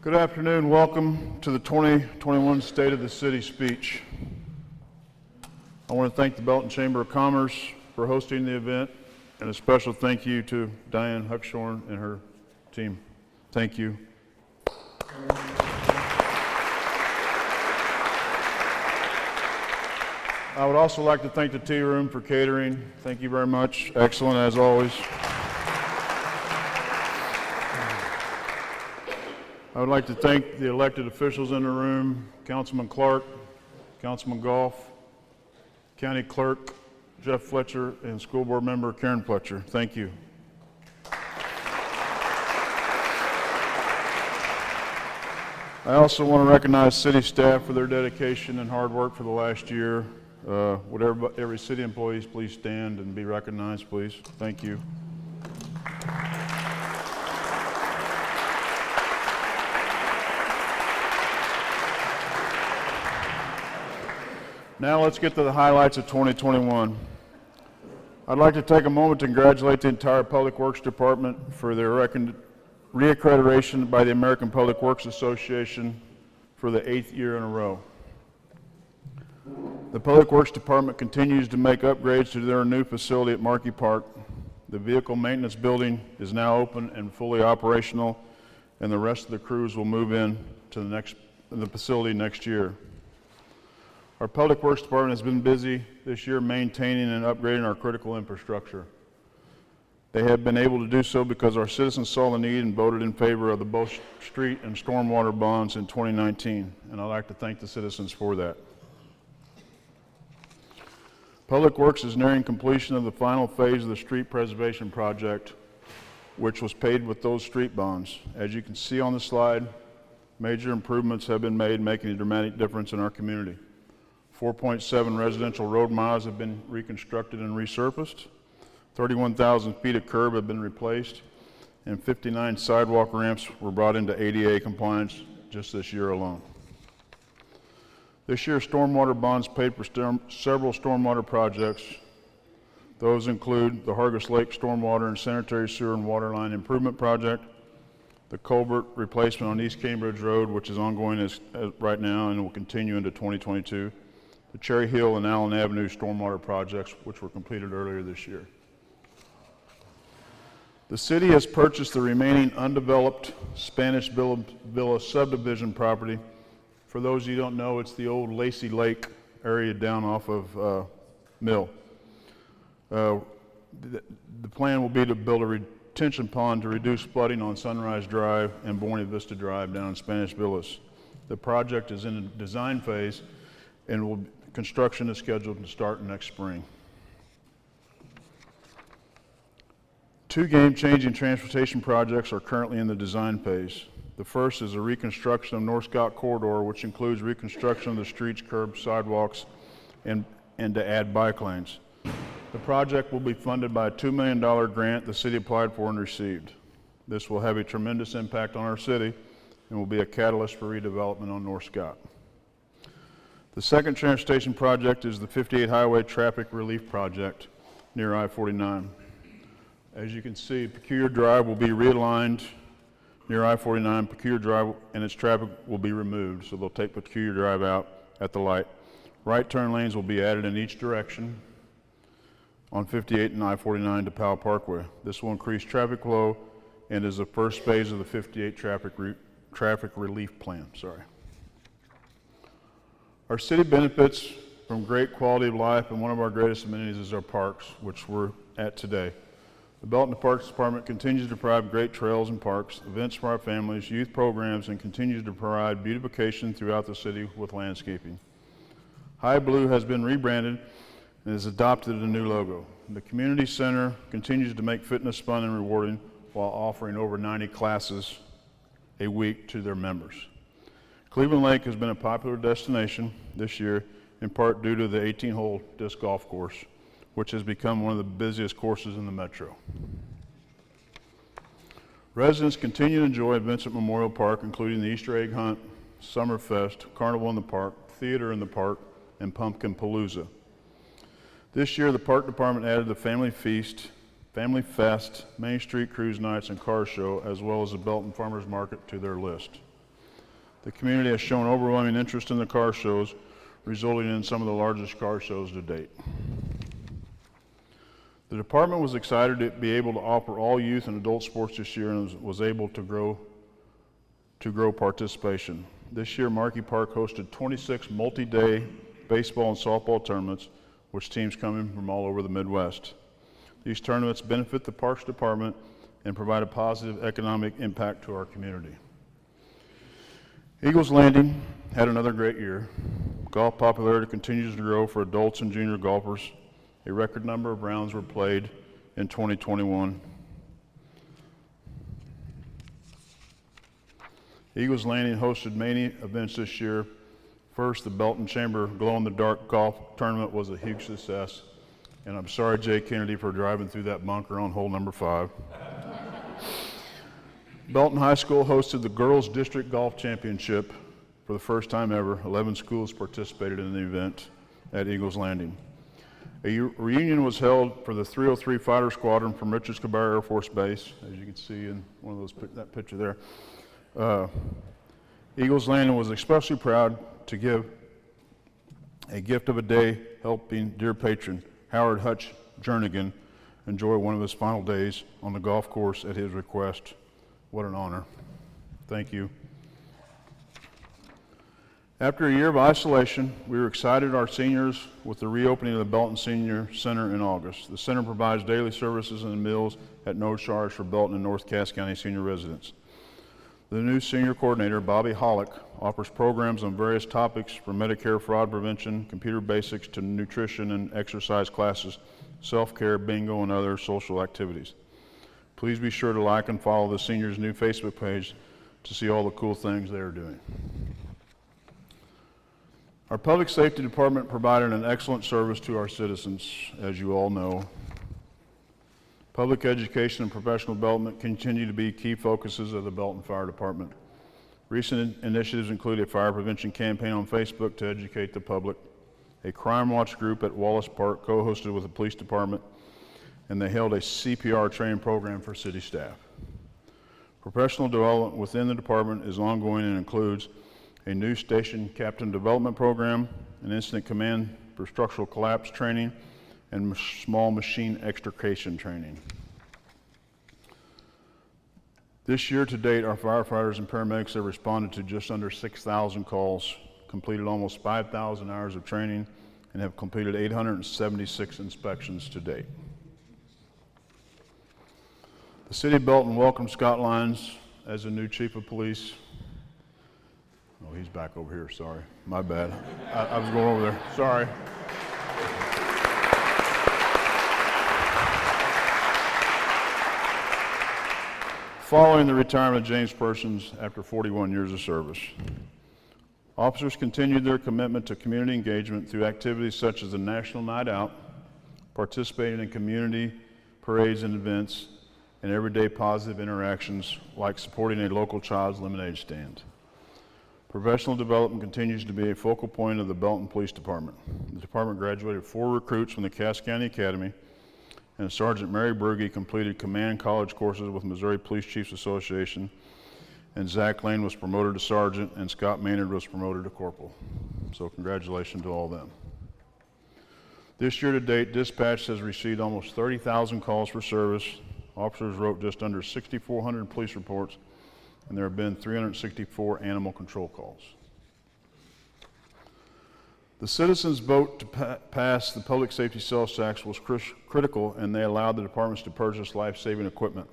Good afternoon. Welcome to the 2021 State of the City speech. I want to thank the Belton Chamber of Commerce for hosting the event, and a special thank you to Diane Huckshorn and her team. Thank you. I would also like to thank the Tea Room for catering. Thank you very much. Excellent as always. I would like to thank the elected officials in the room, Councilman Clark, Councilman Goff, County Clerk Jeff Fletcher, and School Board Member Karen Fletcher. Thank you. I also want to recognize city staff for their dedication and hard work for the last year. Would every city employees please stand and be recognized, please? Thank you. Now let's get to the highlights of 2021. I'd like to take a moment to congratulate the entire Public Works Department for their reaccreditation by the American Public Works Association for the 8th year in a row. The Public Works Department continues to make upgrades to their new facility at Markey Park. The vehicle maintenance building is now open and fully operational, and the rest of the crews will move in to the facility next year. Our Public Works Department has been busy this year maintaining and upgrading our critical infrastructure. They have been able to do so because our citizens saw the need and voted in favor of the both street and stormwater bonds in 2019, and I'd like to thank the citizens for that. Public Works is nearing completion of the final phase of the street preservation project, which was paid with those street bonds. As you can see on the slide, major improvements have been made, making a dramatic difference in our community. 4.7 residential road miles have been reconstructed and resurfaced. 31,000 feet of curb have been replaced, and 59 sidewalk ramps were brought into ADA compliance just this year alone. This year, stormwater bonds paid for several stormwater projects. Those include the Hargis Lake Stormwater and Sanitary Sewer and Water Line Improvement Project, the culvert replacement on East Cambridge Road, which is ongoing right now and will continue into 2022, the Cherry Hill and Allen Avenue stormwater projects, which were completed earlier this year. The city has purchased the remaining undeveloped Spanish Villa subdivision property. For those of you who don't know, it's the old Lacey Lake area down off of Mill. The plan will be to build a retention pond to reduce flooding on Sunrise Drive and Buena Vista Drive down in Spanish Villas. The project is in the design phase, and construction is scheduled to start next spring. Two game-changing transportation projects are currently in the design phase. The first is a reconstruction of North Scott Corridor, which includes reconstruction of the streets, curbs, sidewalks, and to add bike lanes. The project will be funded by a $2 million grant the city applied for and received. This will have a tremendous impact on our city and will be a catalyst for redevelopment on North Scott. The second transportation project is the 58 Highway Traffic Relief Project near I-49. As you can see, Peculiar Drive will be realigned near I-49. Peculiar Drive and its traffic will be removed, so they'll take Peculiar Drive out at the light. Right turn lanes will be added in each direction on 58 and I-49 to Powell Parkway. This will increase traffic flow and is the first phase of the 58 traffic relief plan. Our city benefits from great quality of life, and one of our greatest amenities is our parks, which we're at today. The Belton Parks Department continues to provide great trails and parks, events for our families, youth programs, and continues to provide beautification throughout the city with landscaping. High Blue has been rebranded and has adopted a new logo. The community center continues to make fitness fun and rewarding while offering over 90 classes a week to their members. Cleveland Lake has been a popular destination this year, in part due to the 18-hole disc golf course, which has become one of the busiest courses in the metro. Residents continue to enjoy events at Memorial Park, including the Easter egg hunt, Summerfest, Carnival in the Park, Theater in the Park, and Pumpkin Palooza. This year, the Park Department added the Family Feast, Family Fest, Main Street Cruise Nights, and Car Show, as well as the Belton Farmers Market to their list. The community has shown overwhelming interest in the car shows, resulting in some of the largest car shows to date. The department was excited to be able to offer all youth and adult sports this year and was able to grow participation. This year, Markey Park hosted 26 multi-day baseball and softball tournaments, which teams come in from all over the Midwest. These tournaments benefit the Parks Department and provide a positive economic impact to our community. Eagles Landing had another great year. Golf popularity continues to grow for adults and junior golfers. A record number of rounds were played in 2021. Eagles Landing hosted many events this year. First, the Belton Chamber glow-in-the-dark golf tournament was a huge success. And I'm sorry, Jay Kennedy, for driving through that bunker on hole number 5. Belton High School hosted the Girls District Golf Championship for the first time ever. 11 schools participated in the event at Eagles Landing. A reunion was held for the 303 Fighter Squadron from Richards Cabarrus Air Force Base, as you can see in one of those that picture there. Eagles Landing was especially proud to give a gift of a day, helping dear patron Howard Hutch Jernigan enjoy one of his final days on the golf course at his request. What an honor. Thank you. After a year of isolation, we were excited our seniors with the reopening of the Belton Senior Center in August. The center provides daily services and meals at no charge for Belton and North Cass County senior residents. The new senior coordinator, Bobby Hollick, offers programs on various topics from Medicare fraud prevention, computer basics, to nutrition and exercise classes, self-care, bingo, and other social activities. Please be sure to like and follow the seniors' new Facebook page to see all the cool things they are doing. Our public safety department provided an excellent service to our citizens, as you all know. Public education and professional development continue to be key focuses of the Belton Fire Department. Recent initiatives include a fire prevention campaign on Facebook to educate the public, a crime watch group at Wallace Park co-hosted with the police department, and they held a CPR training program for city staff. Professional development within the department is ongoing and includes a new station captain development program, an incident command for structural collapse training, and small machine extrication training. This year to date, our firefighters and paramedics have responded to just under 6,000 calls, completed almost 5,000 hours of training, and have completed 876 inspections to date. The City of Belton welcomed Scott Lyons as the new chief of police. Oh, he's back over here, sorry. My bad. I was going over there, sorry. Following the retirement of James Persons after 41 years of service, officers continued their commitment to community engagement through activities such as the National Night Out, participating in community parades and events, and everyday positive interactions like supporting a local child's lemonade stand. Professional development continues to be a focal point of the Belton Police Department. The department graduated 4 recruits from the Cass County Academy, and Sergeant Mary Brugge completed command college courses with Missouri Police Chiefs Association, and Zach Lane was promoted to sergeant, and Scott Maynard was promoted to corporal. So congratulations to all of them. This year to date, dispatch has received almost 30,000 calls for service. Officers wrote just under 6,400 police reports, and there have been 364 animal control calls. The citizens' vote to pass the public safety sales tax was critical, and they allowed the departments to purchase life-saving equipment.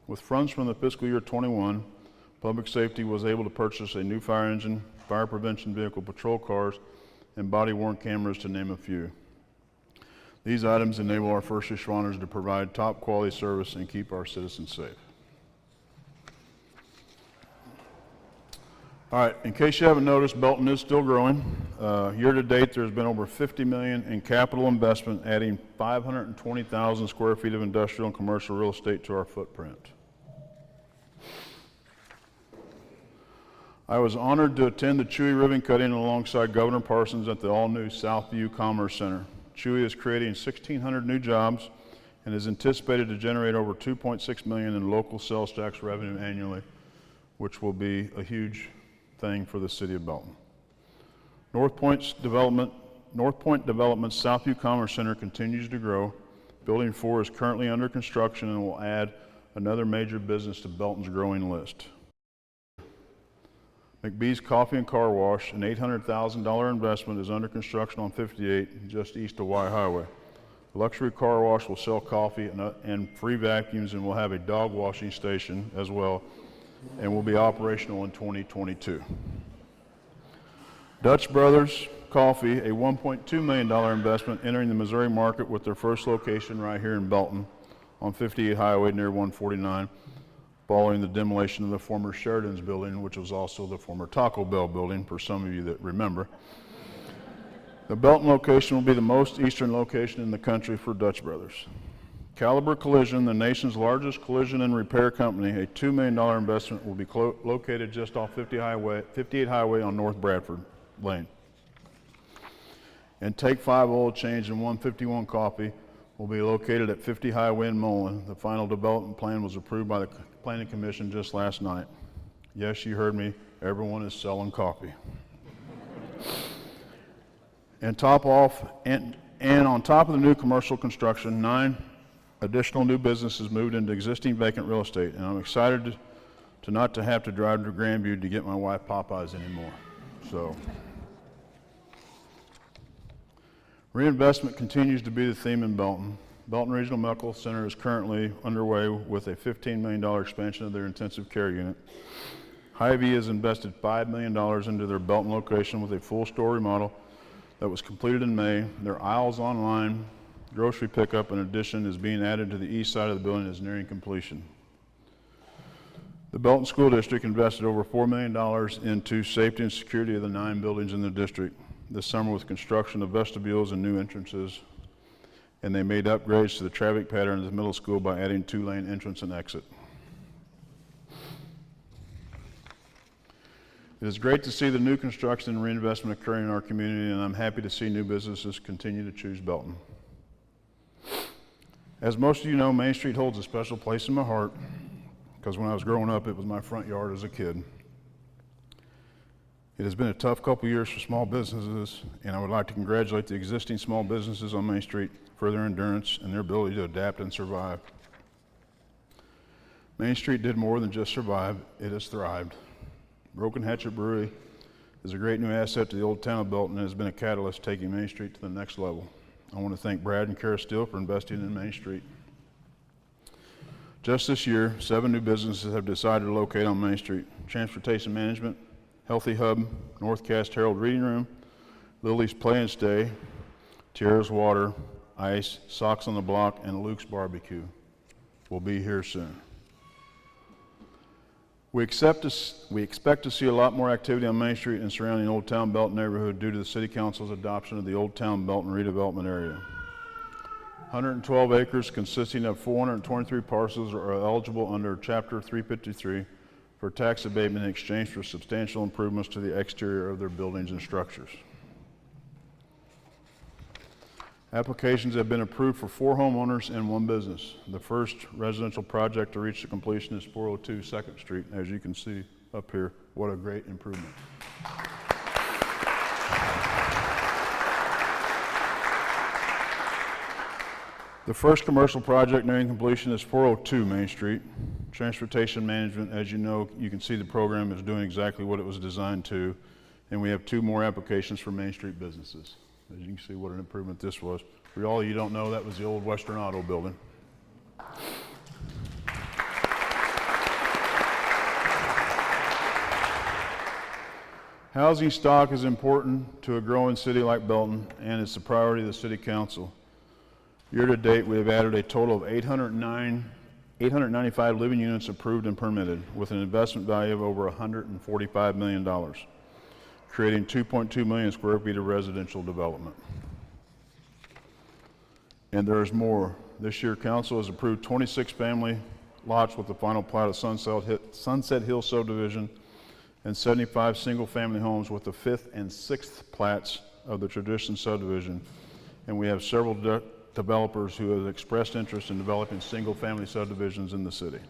With funds from the fiscal year 21, public safety was able to purchase a new fire engine, fire prevention vehicle, patrol cars, and body-worn cameras, to name a few. These items enable our first responders to provide top-quality service and keep our citizens safe. All right, in case you haven't noticed, Belton is still growing. Year to date, there's been over $50 million in capital investment, adding 520,000 square feet of industrial and commercial real estate to our footprint. I was honored to attend the Chewy ribbon cutting alongside Governor Parsons at the all-new Southview Commerce Center. Chewy is creating 1,600 new jobs and is anticipated to generate over $2.6 million in local sales tax revenue annually, which will be a huge thing for the city of Belton. North Point Development's Southview Commerce Center continues to grow. Building 4 is currently under construction and will add another major business to Belton's growing list. McBee's Coffee and Car Wash, an $800,000 investment, is under construction on 58 just east of Y Highway. The luxury car wash will sell coffee and free vacuums and will have a dog washing station as well, and will be operational in 2022. Dutch Brothers Coffee, a $1.2 million investment, entering the Missouri market with their first location right here in Belton on 58 Highway near 149, following the demolition of the former Sheridan's building, which was also the former Taco Bell building, for some of you that remember. The Belton location will be the most eastern location in the country for Dutch Brothers. Caliber Collision, the nation's largest collision and repair company, a $2 million investment, will be located just off 58 Highway on North Bradford Lane. And Take 5 Oil Change and 151 Coffee will be located at 50 Highway in Mullen. The final development plan was approved by the Planning Commission just last night. Yes, you heard me, everyone is selling coffee. And on top of the new commercial construction, 9 additional new businesses moved into existing vacant real estate, and I'm excited to not have to drive to Grandview to get my wife Popeyes anymore. So, reinvestment continues to be the theme in Belton. Belton Regional Medical Center is currently underway with a $15 million expansion of their intensive care unit. Hy-Vee has invested $5 million into their Belton location with a full store remodel that was completed in May. Their aisles online grocery pickup, in addition, is being added to the east side of the building and is nearing completion. The Belton School District invested over $4 million into safety and security of the 9 buildings in the district this summer with construction of vestibules and new entrances, and they made upgrades to the traffic pattern of the middle school by adding 2-lane entrance and exit. It is great to see the new construction and reinvestment occurring in our community, and I'm happy to see new businesses continue to choose Belton. As most of you know, Main Street holds a special place in my heart, because when I was growing up, it was my front yard as a kid. It has been a tough couple years for small businesses, and I would like to congratulate the existing small businesses on Main Street for their endurance and their ability to adapt and survive. Main Street did more than just survive, it has thrived. Broken Hatchet Brewery is a great new asset to the old town of Belton and has been a catalyst taking Main Street to the next level. I want to thank Brad and Kara Steele for investing in Main Street. Just this year, 7 new businesses have decided to locate on Main Street: Transportation Management, Healthy Hub, Northcast Herald Reading Room, Lily's Play and Stay, Tierra's Water, Ice, Socks on the Block, and Luke's Barbecue will be here soon. We expect to see a lot more activity on Main Street and surrounding Old Town Belton neighborhood due to the City Council's adoption of the Old Town Belton redevelopment area. 112 acres consisting of 423 parcels are eligible under Chapter 353 for tax abatement in exchange for substantial improvements to the exterior of their buildings and structures. Applications have been approved for 4 homeowners and 1 business. The first residential project to reach the completion is 402 2nd Street. As you can see up here, what a great improvement. The first commercial project nearing completion is 402 Main Street. Transportation Management, as you know, you can see the program is doing exactly what it was designed to, and we have 2 more applications for Main Street businesses. As you can see what an improvement this was. For all you don't know, that was the old Western Auto building. Housing stock is important to a growing city like Belton, and it's a priority of the City Council. Year to date, we have added a total of 895 living units approved and permitted, with an investment value of over $145 million, creating 2.2 million square feet of residential development. And there is more. This year, Council has approved 26 family lots with the final plat of Sunset Hill subdivision and 75 single-family homes with the 5th and 6th plats of the Tradition subdivision. And we have several developers who have expressed interest in developing single-family subdivisions in the city.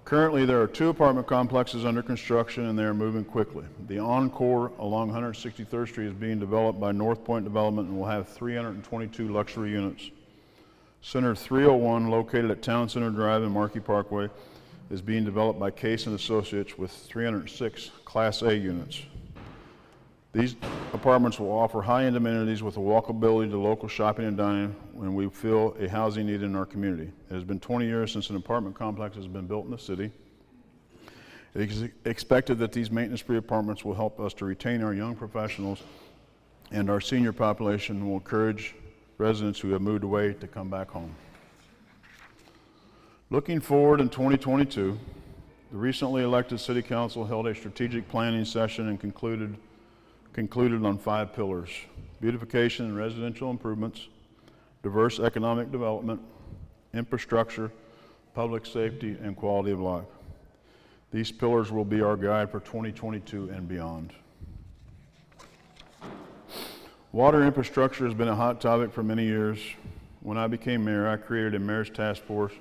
Currently, there are 2 apartment complexes under construction and they are moving quickly. The Encore along 163rd Street is being developed by North Point Development and will have 322 luxury units. Center 301, located at Town Center Drive and Markey Parkway, is being developed by Case & Associates with 306 Class A units. These apartments will offer high-end amenities with a walkability to local shopping and dining when we feel a housing need in our community. It has been 20 years since an apartment complex has been built in the city. It is expected that these maintenance-free apartments will help us to retain our young professionals and our senior population and will encourage residents who have moved away to come back home. Looking forward in 2022, the recently elected City Council held a strategic planning session and concluded on 5 pillars: beautification and residential improvements, diverse economic development, infrastructure, public safety, and quality of life. These pillars will be our guide for 2022 and beyond. Water infrastructure has been a hot topic for many years. When I became mayor, I created a mayor's task force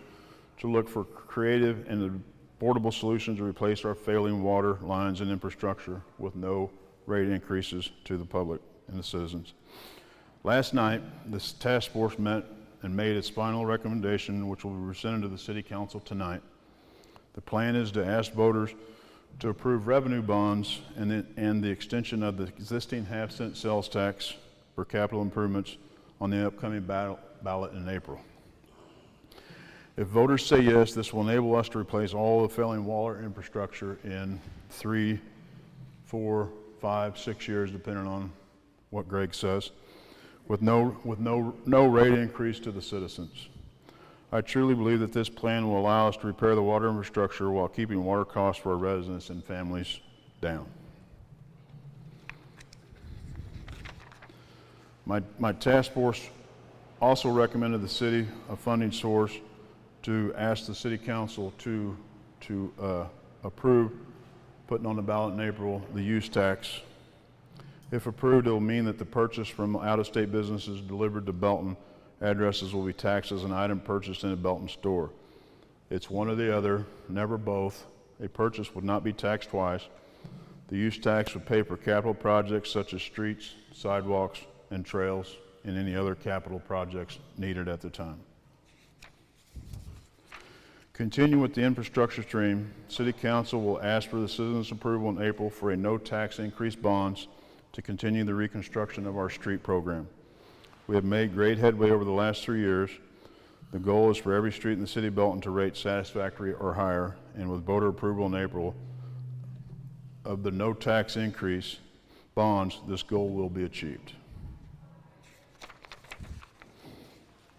to look for creative and affordable solutions to replace our failing water lines and infrastructure with no rate increases to the public and the citizens. Last night, this task force met and made its final recommendation, which will be presented to the City Council tonight. The plan is to ask voters to approve revenue bonds and the extension of the existing half-cent sales tax for capital improvements on the upcoming ballot in April. If voters say yes, this will enable us to replace all the failing water infrastructure in 3, 4, 5, 6 years, depending on what Greg says, with no rate increase to the citizens. I truly believe that this plan will allow us to repair the water infrastructure while keeping water costs for our residents and families down. My task force also recommended the city a funding source to ask the City Council to approve putting on the ballot in April the use tax. If approved, it will mean that the purchase from out-of-state businesses delivered to Belton addresses will be taxed as an item purchased in a Belton store. It's one or the other, never both. A purchase would not be taxed twice. The use tax would pay for capital projects such as streets, sidewalks, and trails, and any other capital projects needed at the time. Continue with the infrastructure stream. City Council will ask for the citizens' approval in April for a no tax increase bonds to continue the reconstruction of our street program. We have made great headway over the last 3 years. The goal is for every street in the city of Belton to rate satisfactory or higher, and with voter approval in April of the no tax increase bonds, this goal will be achieved.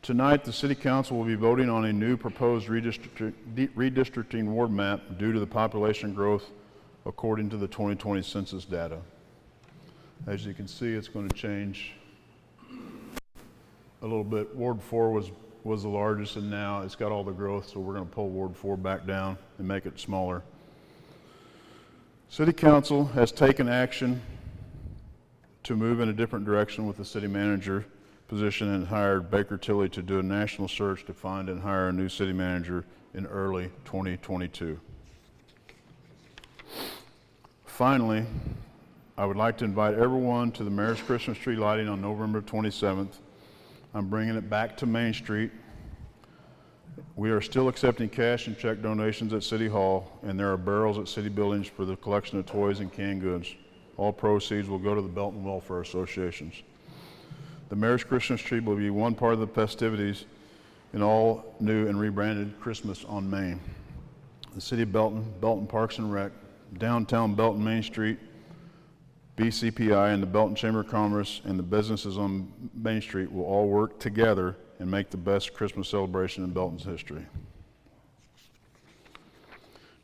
Tonight, the City Council will be voting on a new proposed redistricting ward map due to the population growth according to the 2020 census data. As you can see, it's going to change a little bit. Ward 4 was the largest, and now it's got all the growth, so we're going to pull Ward 4 back down and make it smaller. City Council has taken action to move in a different direction with the city manager position and hired Baker Tilly to do a national search to find and hire a new city manager in early 2022. Finally, I would like to invite everyone to the Mayor's Christmas tree lighting on November 27th. I'm bringing it back to Main Street. We are still accepting cash and check donations at City Hall, and there are barrels at city buildings for the collection of toys and canned goods. All proceeds will go to the Belton Welfare Associations. The Mayor's Christmas tree will be one part of the festivities in all new and rebranded Christmas on Main. The City of Belton, Belton Parks and Rec, Downtown Belton Main Street, BCPI, and the Belton Chamber of Commerce and the businesses on Main Street will all work together and make the best Christmas celebration in Belton's history.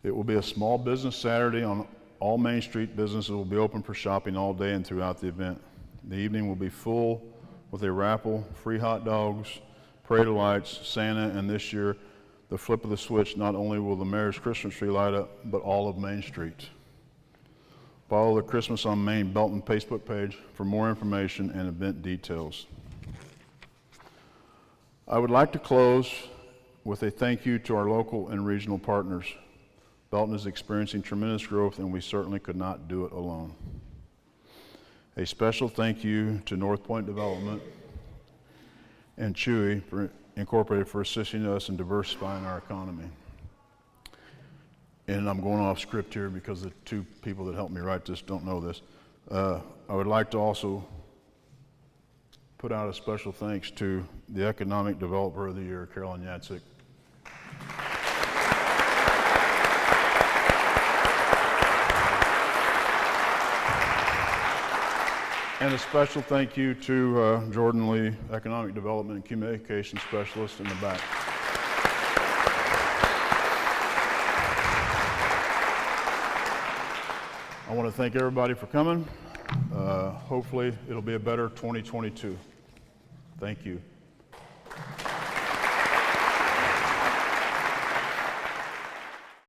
It will be a small business Saturday. On all Main Street businesses will be open for shopping all day and throughout the event. The evening will be full with a raffle, free hot dogs, parade of lights, Santa, and this year, the flip of the switch. Not only will the Mayor's Christmas tree light up, but all of Main Street. Follow the Christmas on Main Belton Facebook page for more information and event details. I would like to close with a thank you to our local and regional partners. Belton is experiencing tremendous growth, and we certainly could not do it alone. A special thank you to North Point Development and Chewy Incorporated for assisting us in diversifying our economy. And I'm going off script here because the two people that helped me write this don't know this. I would like to also put out a special thanks to the Economic Developer of the Year, Carolyn Yatsik. And a special thank you to Jordan Lee, Economic Development and Communication Specialist in the back. I want to thank everybody for coming. Hopefully it'll be a better 2022. Thank you.